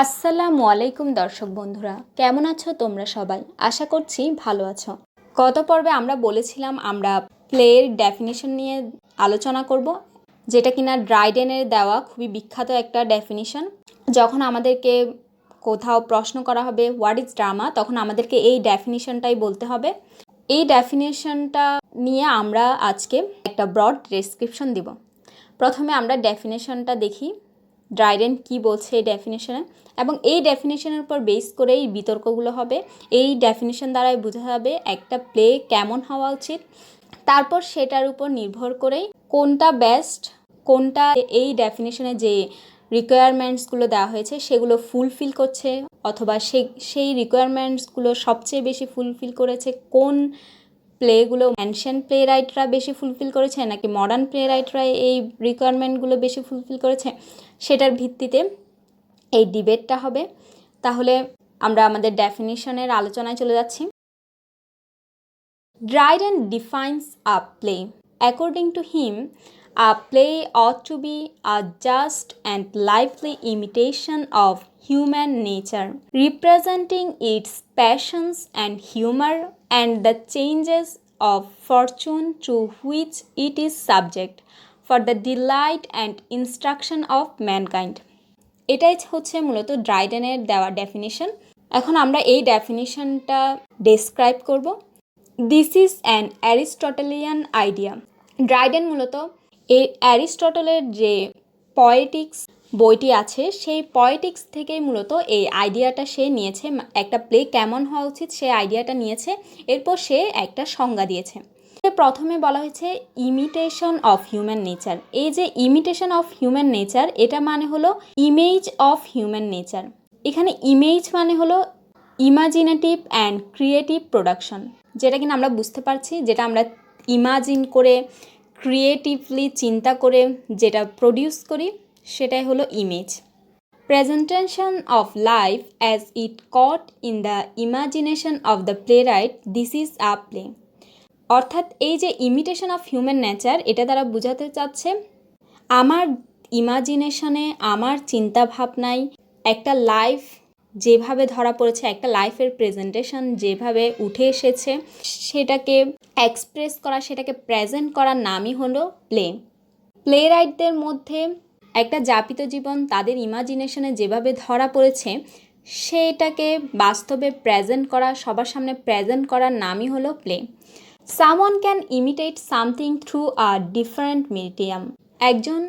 আসসালামু আলাইকুম দর্শক বন্ধুরা, কেমন আছো তোমরা সবাই? আশা করছি ভালো আছো। গত পর্বে আমরা বলেছিলাম আমরা প্লের ডেফিনিশন নিয়ে আলোচনা করব, যেটা কিনা ড্রাইডেনের দেওয়া খুবই বিখ্যাত একটা ডেফিনিশন। যখন আমাদেরকে কোথাও প্রশ্ন করা হবে হোয়াট ইজ ড্রামা, তখন আমাদেরকে এই ডেফিনিশনটাই বলতে হবে। এই ডেফিনিশনটা নিয়ে আমরা আজকে একটা ব্রড ডেসক্রিপশন দিব। প্রথমে আমরা ডেফিনেশনটা দেখি, ড্রাইডেন কি বলছে এই ডেফিনেশনে, এবং এই ডেফিনেশনের উপর বেস করেই বিতর্কগুলো হবে। এই ডেফিনেশন দ্বারাই বোঝা যাবে একটা প্লে কেমন হওয়া উচিত। তারপর সেটার উপর নির্ভর করেই কোনটা বেস্ট, কোনটা এই ডেফিনেশনে যে রিকোয়ারমেন্টসগুলো দেওয়া হয়েছে সেগুলো ফুলফিল করছে, অথবা সেই রিকোয়ারমেন্টসগুলো সবচেয়ে বেশি ফুলফিল করেছে কোন প্লেগুলো, অ্যানশিয়েন্ট প্লে রাইটরা বেশি ফুলফিল করেছে নাকি মডার্ন প্লে রাইটরা এই রিকোয়ারমেন্টগুলো বেশি ফুলফিল করেছে, সেটার ভিত্তিতে এই ডিবেটটা হবে। তাহলে আমরা আমাদের ডেফিনিশনের আলোচনায় চলে যাচ্ছি। Dryden defines a play. According to him, a play ought to be a just and lively imitation of human nature, representing its passions and humor and the changes of fortune to which it is subject, for the delight and instruction of mankind. এটাই হচ্ছে মূলত ড্রাইডেনের দেওয়া definition. এখন আমরা এই ডেফিনিশনটা describe করব। This is an Aristotelian idea. Dryden মূলত এই অ্যারিস্টটলের যে পয়েটিক্স বইটি আছে সেই পয়েটিক্স থেকেই মূলত এই আইডিয়াটা সে নিয়েছে। একটা প্লে কেমন হওয়া উচিত সেই আইডিয়াটা নিয়েছে, এরপর সে একটা সংজ্ঞা দিয়েছে। প্রথমে বলা হয়েছে ইমিটেশন অফ হিউম্যান নেচার। এই যে ইমিটেশন অফ হিউম্যান নেচার, এটা মানে হলো ইমেজ অফ হিউম্যান নেচার। এখানে ইমেজ মানে হলো ইমাজিনেটিভ অ্যান্ড ক্রিয়েটিভ প্রোডাকশন, যেটা কিনা আমরা বুঝতে পারছি, যেটা আমরা ইমাজিন করে ক্রিয়েটিভলি চিন্তা করে যেটা প্রডিউস করি সেটাই হলো image. Presentation of life as it caught in the imagination of the playwright, this is a play. অর্থাৎ এই যে ইমিটেশন অফ হিউম্যান নেচার, এটা দ্বারা বোঝাতে চাচ্ছে আমার ইমাজিনেশনে, আমার চিন্তা ভাবনায় একটা লাইফ যেভাবে ধরা পড়েছে, একটা লাইফের প্রেজেন্টেশন যেভাবে উঠে এসেছে, সেটাকে এক্সপ্রেস করা, সেটাকে প্রেজেন্ট করার নামই হলো প্লে। প্লে রাইটদের মধ্যে একটা যাপিত জীবন তাদের ইমাজিনেশনে যেভাবে ধরা পড়েছে সেটাকে বাস্তবে প্রেজেন্ট করা, সবার সামনে প্রেজেন্ট করার নামই হলো play. Someone can imitate something through a different medium. একজন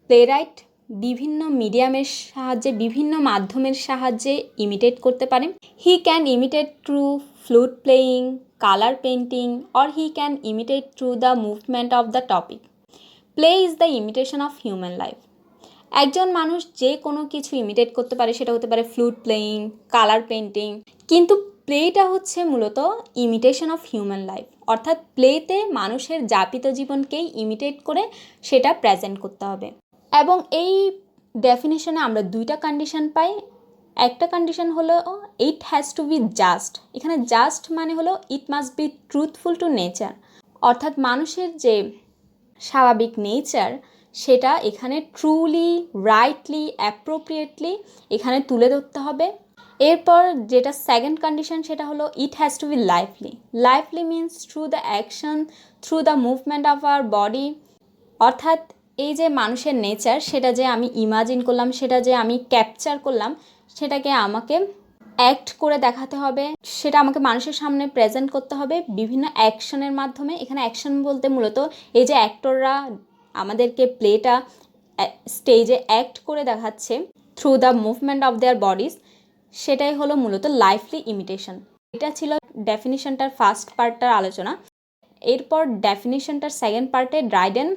প্লেরাইট বিভিন্ন মিডিয়ামের সাহায্যে, বিভিন্ন মাধ্যমের সাহায্যে ইমিটেট করতে পারে। He can imitate through flute playing, colour painting, or he can imitate through the movement of the topic. Play is the imitation of human life. একজন মানুষ যে কোনো কিছু ইমিটেট করতে পারে, সেটা হতে পারে ফ্লুট প্লেয়িং, কালার পেন্টিং, কিন্তু প্লেটা হচ্ছে মূলত ইমিটেশন অফ হিউম্যান লাইফ। অর্থাৎ প্লেতে মানুষের যাপিত জীবনকেই ইমিটেট করে সেটা প্রেজেন্ট করতে হবে। এবং এই ডেফিনিশনে আমরা দুইটা কন্ডিশন পাই। একটা কন্ডিশন হলো it has to be just. এখানে জাস্ট মানে হলো it must be truthful to nature. অর্থাৎ মানুষের যে স্বাভাবিক নেচার সেটা এখানে ট্রুলি, রাইটলি, অ্যাপ্রোপ্রিয়েটলি এখানে তুলে ধরতে হবে। এরপর যেটা সেকেন্ড কন্ডিশন, সেটা হলো it has to be lively. Lively means through the action, through the movement of our body. অর্থাৎ এই যে মানুষের নেচার, সেটা যে আমি ইমাজিন করলাম, সেটা যে আমি ক্যাপচার করলাম, সেটাকে আমাকে অ্যাক্ট করে দেখাতে হবে, সেটা আমাকে মানুষের সামনে প্রেজেন্ট করতে হবে বিভিন্ন অ্যাকশনের মাধ্যমে। এখানে অ্যাকশন বলতে মূলত এই যে অ্যাক্টররা আমাদেরকে প্লেটা স্টেজে অ্যাক্ট করে দেখাচ্ছে through the movement of their bodies, সেটাই হলো মূলত লাইফলি ইমিটেশন। এটা ছিল ডেফিনিশনটার ফার্স্ট পার্টটার আলোচনা। এরপর ডেফিনিশনটার সেকেন্ড পার্টে ড্রাইডেন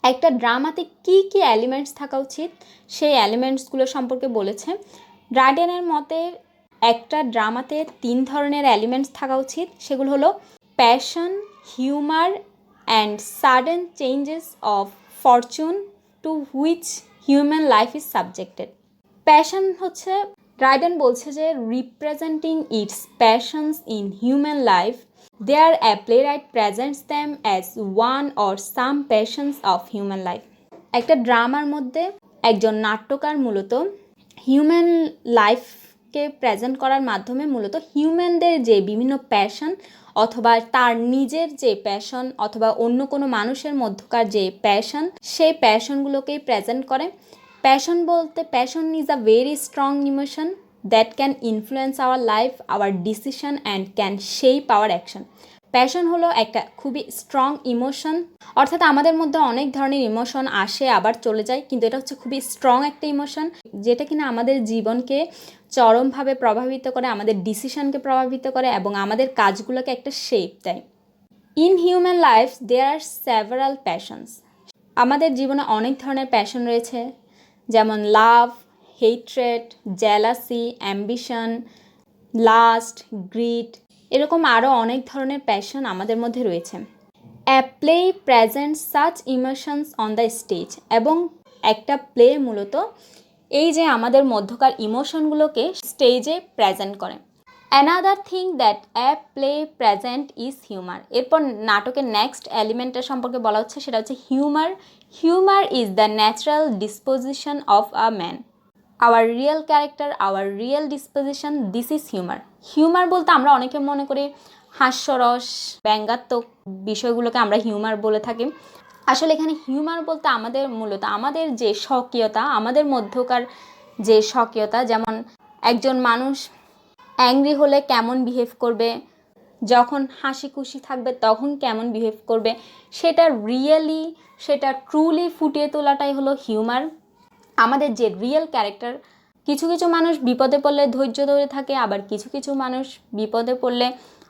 একটা ড্রামাতে কী কী এলিমেন্টস থাকা উচিত সেই এলিমেন্টসগুলো সম্পর্কে বলেছে। ড্রাইডেনের মতে একটা ড্রামাতে 3 ধরনের এলিমেন্টস থাকা উচিত। সেগুলো হলো passion, humour and sudden changes of fortune to which human life is subjected. Passion হচ্ছে, ড্রাইডেন বলছে যে representing its passions in human life, there a playwright presents them as one or some passions of human life. একটা ড্রামার মধ্যে একজন নাট্যকার মূলত human লাইফকে present করার মাধ্যমে মূলত হিউম্যানদের যে বিভিন্ন প্যাশন অথবা তার নিজের যে প্যাশন অথবা অন্য কোনো মানুষের মধ্যকার যে প্যাশন, সেই প্যাশনগুলোকেই প্রেজেন্ট করে। প্যাশন বলতে, passion is a very strong emotion that can influence our life, our decision and can shape our action. Passion হলো একটা খুবই স্ট্রং ইমোশন, অর্থাৎ আমাদের মধ্যে অনেক ধরনের ইমোশন আসে আবার চলে যায়, কিন্তু এটা হচ্ছে খুবই স্ট্রং একটা ইমোশন, যেটা কিনা আমাদের জীবনকে চরমভাবে প্রভাবিত করে, আমাদের ডিসিশনকে প্রভাবিত করে এবং আমাদের কাজগুলোকে একটা শেপ দেয়। In human life there are several passions. আমাদের জীবনে অনেক ধরনের প্যাশন রয়েছে, যেমন love, hatred, jealousy, ambition, lust, greed, এরকম আরও অনেক ধরনের প্যাশন আমাদের মধ্যে রয়েছে। A play present such emotions on the stage. এবং একটা প্লে মূলত এই যে আমাদের মধ্যকার ইমোশনগুলোকে স্টেজে প্রেজেন্ট করে। Another thing that a play present is humour. এরপর নাটকের নেক্সট এলিমেন্টের সম্পর্কে বলা হচ্ছে, সেটা হচ্ছে humour. Humour is the natural disposition of a man, our real character, our real disposition, this is humour. Humour বলতে আমরা অনেকে মনে করি হাস্যরস, ব্যঙ্গাত্মক বিষয়গুলোকে আমরা হিউমার বলে থাকি। আসলে এখানে হিউমার বলতে আমাদের মূলত আমাদের যে স্বকীয়তা, আমাদের মধ্যকার যে স্বকীয়তা, যেমন একজন মানুষ অ্যাংরি হলে কেমন বিহেভ করবে, যখন হাসি খুশি থাকবে তখন কেমন বিহেভ করবে, সেটা রিয়েলি, সেটা ট্রুলি ফুটিয়ে তোলাটাই হলো হিউমার। আমাদের যে রিয়েল ক্যারেক্টার, কিছু কিছু মানুষ বিপদে পড়লে ধৈর্য ধরে থাকে, আবার কিছু কিছু মানুষ বিপদে পড়লে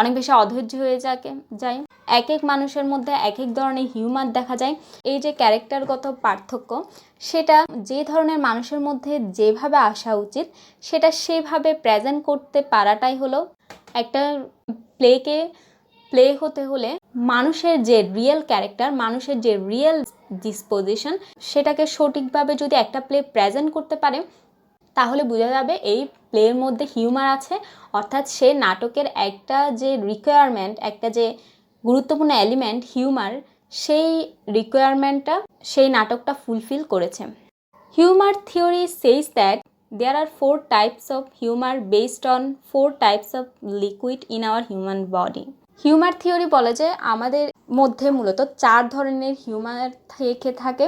অনেক বেশি অধৈর্য হয়ে যায়। এক এক মানুষের মধ্যে এক এক ধরনের হিউমার দেখা যায়। এই যে ক্যারেক্টারগত পার্থক্য, সেটা যে ধরনের মানুষের মধ্যে যেভাবে আসা উচিত সেটা সেভাবে প্রেজেন্ট করতে পারাটাই হলো একটা প্লে হতে হলে মানুষের যে রিয়েল ক্যারেক্টার, মানুষের যে রিয়েল ডিসপোজিশন, সেটাকে সঠিকভাবে যদি একটা প্লে প্রেজেন্ট করতে পারে তাহলে বোঝা যাবে এই প্লের মধ্যে হিউমার আছে, অর্থাৎ সে নাটকের একটা যে রিকোয়ারমেন্ট, একটা যে গুরুত্বপূর্ণ এলিমেন্ট হিউমার, সেই রিকোয়ারমেন্টটা সেই নাটকটা ফুলফিল করেছে। Humour theory says that there are 4 types of humor based on 4 types of liquid in our human body. Humour theory বলে যে আমাদের মধ্যে মূলত 4 ধরনের হিউমার থেকে থাকে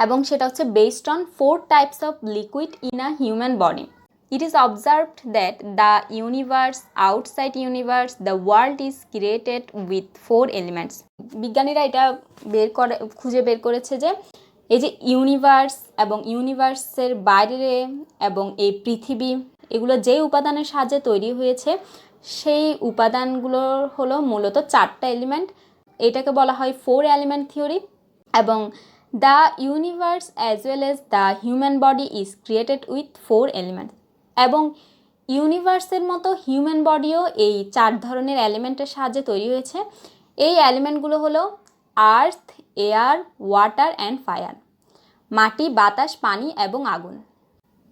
এবং সেটা হচ্ছে based on 4 types of liquid in a human body. It is observed that the universe, outside universe, the world is created with 4 elements. বিজ্ঞানীরা এটা খুঁজে বের করেছে যে এই যে ইউনিভার্স এবং ইউনিভার্সের বাইরে এবং এই পৃথিবী, এগুলো যে উপাদানের সাহায্যে তৈরি হয়েছে সেই উপাদানগুলো হলো মূলত 4টা এলিমেন্ট। এটাকে বলা হয় 4 এলিমেন্ট থিওরি। এবং the universe as well as the human body is created with 4 element. এবং ইউনিভার্সের মতো হিউম্যান বডিও এই 4 ধরনের এলিমেন্টের সাহায্যে তৈরি হয়েছে। এই এলিমেন্টগুলো হলো আর্থ, এয়ার, ওয়াটার অ্যান্ড ফায়ার, মাটি, বাতাস, পানি এবং আগুন।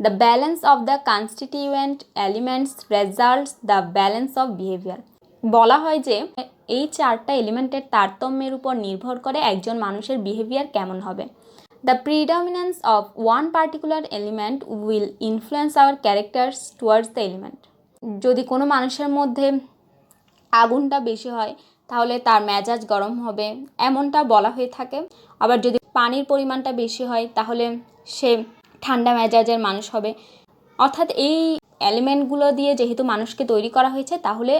The balance of the constituent elements results the balance of behaviour. বলা হয় যে এই 4টা এলিমেন্টের তারতম্যের উপর নির্ভর করে একজন মানুষের বিহেভিয়ার কেমন হবে। The predominance of one particular element will influence our characters towards the element. যদি কোনো মানুষের মধ্যে আগুনটা বেশি হয় তাহলে তার মেজাজ গরম হবে, এমনটা বলা হয়ে থাকে। আবার যদি পানির পরিমাণটা বেশি হয় তাহলে সে ঠান্ডা মেজাজের মানুষ হবে। অর্থাৎ এই এলিমেন্টগুলো দিয়ে যেহেতু মানুষকে তৈরি করা হয়েছে, তাহলে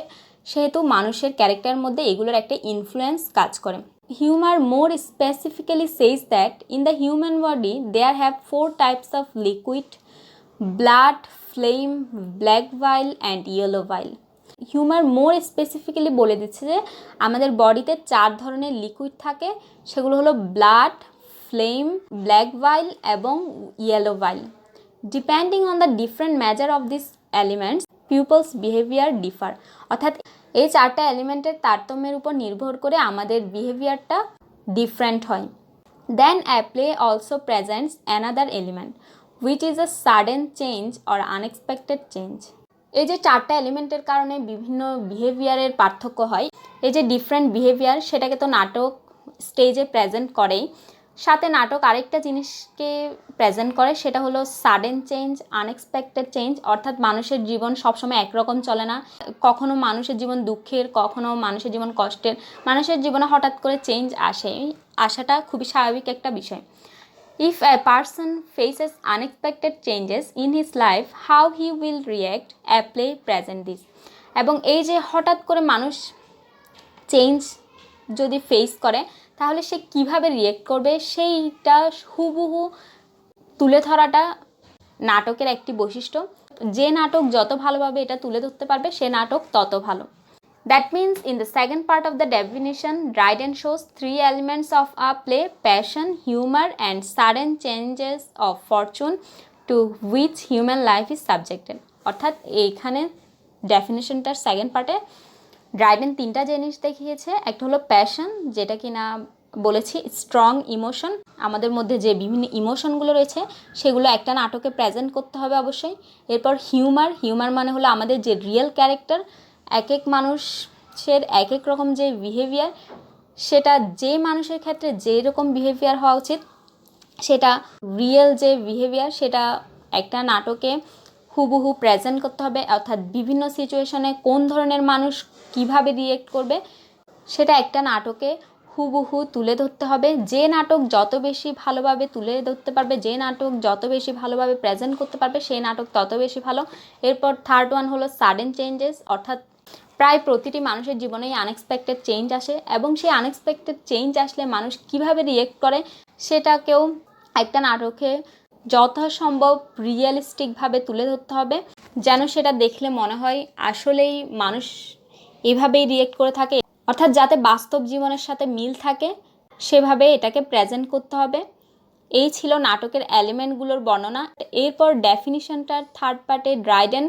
সেহেতু মানুষের ক্যারেক্টারের মধ্যে এগুলোর একটা ইনফ্লুয়েন্স কাজ করে। Humour more specifically says that in the human body there have 4 types of liquid: blood, phlegm, black bile and yellow bile. Humour more specifically বলে দিচ্ছে যে আমাদের বডিতে 4 ধরনের লিকুইড থাকে, সেগুলো হলো ব্লাড, ফ্লেম, ব্ল্যাক ভাইল এবং yellow bile. Depending on the different measure of this elements peoples behaviour differ. অর্থাৎ এই 4টা এলিমেন্টের তারতম্যের উপর নির্ভর করে আমাদের বিহেভিয়ারটা ডিফারেন্ট হয়। Then a play also presents another element which is a sudden change or unexpected change. এই যে 4টা এলিমেন্টের কারণে বিভিন্ন বিহেভিয়ারের পার্থক্য হয়, এই যে ডিফারেন্ট বিহেভিয়ার, সেটাকে তো নাটক স্টেজে প্রেজেন্ট করেই। সাথে নাটক আরেকটা জিনিসকে প্রেজেন্ট করে, সেটা হলো সাডেন চেঞ্জ, আনএক্সপেক্টেড চেঞ্জ। অর্থাৎ মানুষের জীবন সবসময় একরকম চলে না, কখনো মানুষের জীবন দুঃখের, কখনো মানুষের জীবন কষ্টের, মানুষের জীবনে হঠাৎ করে চেঞ্জ আসে, আসাটা খুবই স্বাভাবিক একটা বিষয়। If a person faces unexpected changes in his life, how he will react, a play present this. এবং এই যে হঠাৎ করে মানুষ চেঞ্জ যদি ফেস করে তাহলে সে কিভাবে রিয়েক্ট করবে সেইটা হুবহু তুলে ধরাটা নাটকের একটি বৈশিষ্ট্য। যে নাটক যত ভালোভাবে এটা তুলে ধরতে পারবে সে নাটক তত ভালো। That means in the second part of the definition, Dryden shows three elements of a play: passion, humor, and sudden changes of fortune to which human life is subjected. অর্থাৎ এইখানে ডেফিনেশনটার সেকেন্ড পার্টে ড্রাইডেন তিনটা জিনিস দেখিয়েছে। একটা হলো passion, যেটা কিনা বলেছি স্ট্রং ইমোশন, আমাদের মধ্যে যে বিভিন্ন ইমোশনগুলো রয়েছে সেগুলো একটা নাটকে প্রেজেন্ট করতে হবে অবশ্যই। এরপর হিউমার, হিউমার মানে হলো আমাদের যে রিয়েল ক্যারেক্টার, এক এক মানুষের এক এক রকম যে বিহেভিয়ার, সেটা যে মানুষের ক্ষেত্রে যেই রকম বিহেভিয়ার হওয়া উচিত সেটা রিয়েল যে বিহেভিয়ার সেটা একটা নাটকে হুবহু প্রেজেন্ট করতে হবে। অর্থাৎ বিভিন্ন সিচুয়েশনে কোন ধরনের মানুষ কিভাবে রিয়েক্ট করবে সেটা একটা নাটকে হুবহু তুলে ধরতে হবে। যে নাটক যত বেশি ভালোভাবে তুলে ধরতে পারবে, যে নাটক যত বেশি ভালোভাবে প্রেজেন্ট করতে পারবে সেই নাটক তত বেশি ভালো। এরপর থার্ড ওয়ান হলো সাডেন চেঞ্জেস, অর্থাৎ প্রায় প্রতিটি মানুষের জীবনেই আনএক্সপেক্টেড চেঞ্জ আসে এবং সেই আনএক্সপেক্টেড চেঞ্জ আসলে মানুষ কিভাবে রিয়েক্ট করে সেটাকেও একটা নাটকে যথাসম্ভব রিয়েলিস্টিকভাবে তুলে ধরতে হবে, যেন সেটা দেখলে মনে হয় আসলেই মানুষ এভাবেই রিয়েক্ট করে থাকে, অর্থাৎ যাতে বাস্তব জীবনের সাথে মিল থাকে সেভাবে এটাকে প্রেজেন্ট করতে হবে। এই ছিল নাটকের এলিমেন্টগুলোর বর্ণনা। এরপর ডেফিনিশনটার থার্ড পার্টে ড্রাইডেন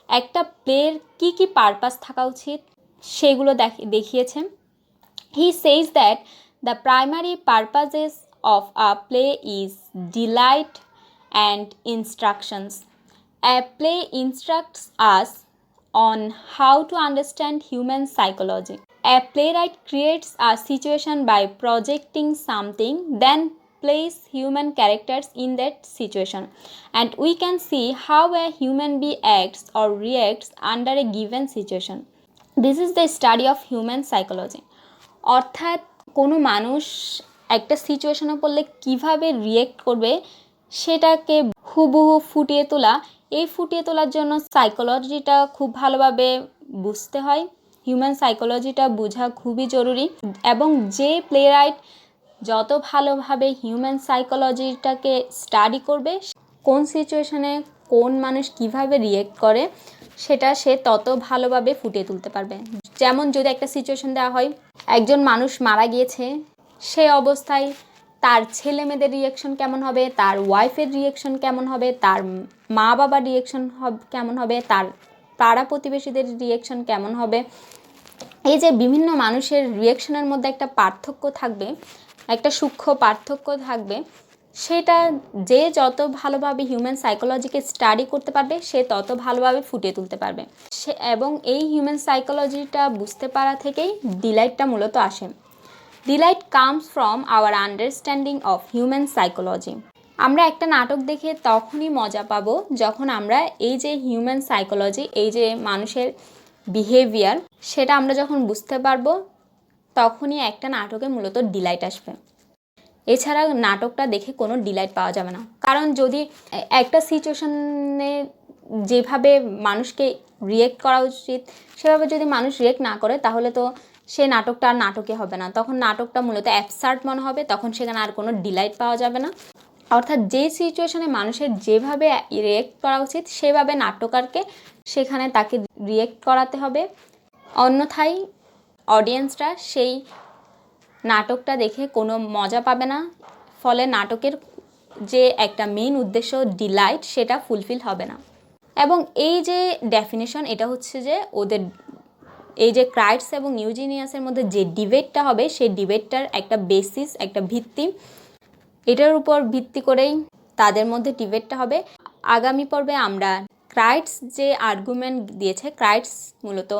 একটা প্লের কী কী পারপাস থাকা উচিত সেগুলো দেখিয়েছে। He says that the primary purposes of a play is delight and instructions. A play instructs us on how to understand human psychology. A playwright creates a situation by projecting something, then plays human characters in that situation, and we can see how a human being acts or reacts under a given situation. This is the study of human psychology. অর্থাৎ কোনো মানুষ একটা সিচুয়েশনে পড়লে কিভাবে react করবে সেটাকে হুবহু ফুটিয়ে তোলা। এই ফুটিয়ে তোলার জন্য সাইকোলজিটা খুব ভালোভাবে বুঝতে হয়, হিউম্যান সাইকোলজিটা বোঝা খুবই জরুরি। এবং যে প্লেরাইট যত ভালোভাবে হিউম্যান সাইকোলজিটাকে স্টাডি করবে, কোন সিচুয়েশনে কোন মানুষ কিভাবে রিয়েক্ট করে সেটা সে তত ভালোভাবে ফুটিয়ে তুলতে পারবে। যেমন যদি একটা সিচুয়েশন দেওয়া হয়, একজন মানুষ মারা গিয়েছে, সে অবস্থায় তার ছেলে মেয়েদের রিয়েকশন কেমন হবে, তার ওয়াইফের রিয়েকশন কেমন হবে, তার মা বাবার রিয়েকশন কেমন হবে, তার পাড়া প্রতিবেশীদের রিয়েকশন কেমন হবে, এই যে বিভিন্ন মানুষের রিয়েকশনের মধ্যে একটা পার্থক্য থাকবে, একটা সূক্ষ্ম পার্থক্য থাকবে, সেটা যে যত ভালোভাবে হিউম্যান সাইকোলজিকে স্টাডি করতে পারবে সে তত ভালোভাবে ফুটিয়ে তুলতে পারবে। এবং এই হিউম্যান সাইকোলজিটা বুঝতে পারা থেকেই ডিলাইটটা মূলত আসে। Delight comes from our understanding of human psychology. আমরা একটা নাটক দেখে তখনই মজা পাবো যখন আমরা এই যে হিউম্যান সাইকোলজি, এই যে মানুষের বিহেভিয়ার, সেটা আমরা যখন বুঝতে পারবো তখনই একটা নাটকে মূলত ডিলাইট আসবে। এছাড়া নাটকটা দেখে কোনো ডিলাইট পাওয়া যাবে না। কারণ যদি একটা সিচুয়েশনে যেভাবে মানুষকে রিয়েক্ট করা উচিত সেভাবে যদি মানুষ রিয়েক্ট না করে তাহলে তো সে নাটকটা আর নাটকে হবে না, তখন নাটকটা মূলত অ্যাবসার্ড মনে হবে, তখন সেখানে আর কোনো ডিলাইট পাওয়া যাবে না। অর্থাৎ যে সিচুয়েশনে মানুষের যেভাবে রিয়েক্ট করা উচিত সেভাবে নাট্যকারকে সেখানে তাকে রিয়েক্ট করাতে হবে, অন্যথায় অডিয়েন্সরা সেই নাটকটা দেখে কোনো মজা পাবে না, ফলে নাটকের যে একটা মেইন উদ্দেশ্য ডিলাইট সেটা ফুলফিল হবে না। এবং এই যে ডেফিনেশন, এটা হচ্ছে যে ওদের এই যে ক্রাইটস এবং ইউজিনিয়াসের মধ্যে যে ডিবেটটা হবে সেই ডিবেটটার একটা বেসিস, একটা ভিত্তি, এটার উপর ভিত্তি করেই তাদের মধ্যে ডিবেটটা হবে। আগামী পর্বে আমরা ক্রাইটস যে আর্গুমেন্ট দিয়েছে, ক্রাইটস মূলত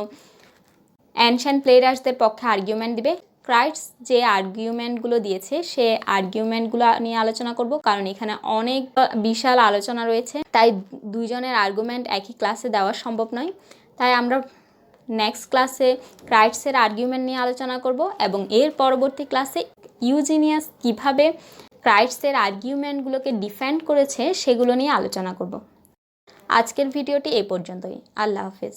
অ্যানশিয়েন্ট প্লেয়ার্সদের পক্ষে আর্গুমেন্ট দিবে। ক্রাইটস যে আর্গুমেন্টগুলো দিয়েছে সে আর্গুমেন্টগুলো নিয়ে আলোচনা করব, কারণ এখানে অনেক বিশাল আলোচনা রয়েছে, তাই দুইজনের আর্গুমেন্ট একই ক্লাসে দেওয়া সম্ভব নয়। তাই আমরা নেক্সট ক্লাসে ক্রাইটসের আর্গুমেন্ট নিয়ে আলোচনা করব এবং এর পরবর্তী ক্লাসে ইউজিনিয়াস কিভাবে ক্রাইটসের আর্গুমেন্টগুলোকে ডিফেন্ড করেছে সেগুলো নিয়ে আলোচনা করব। আজকের ভিডিওটি এই পর্যন্তই। আল্লাহ হাফেজ।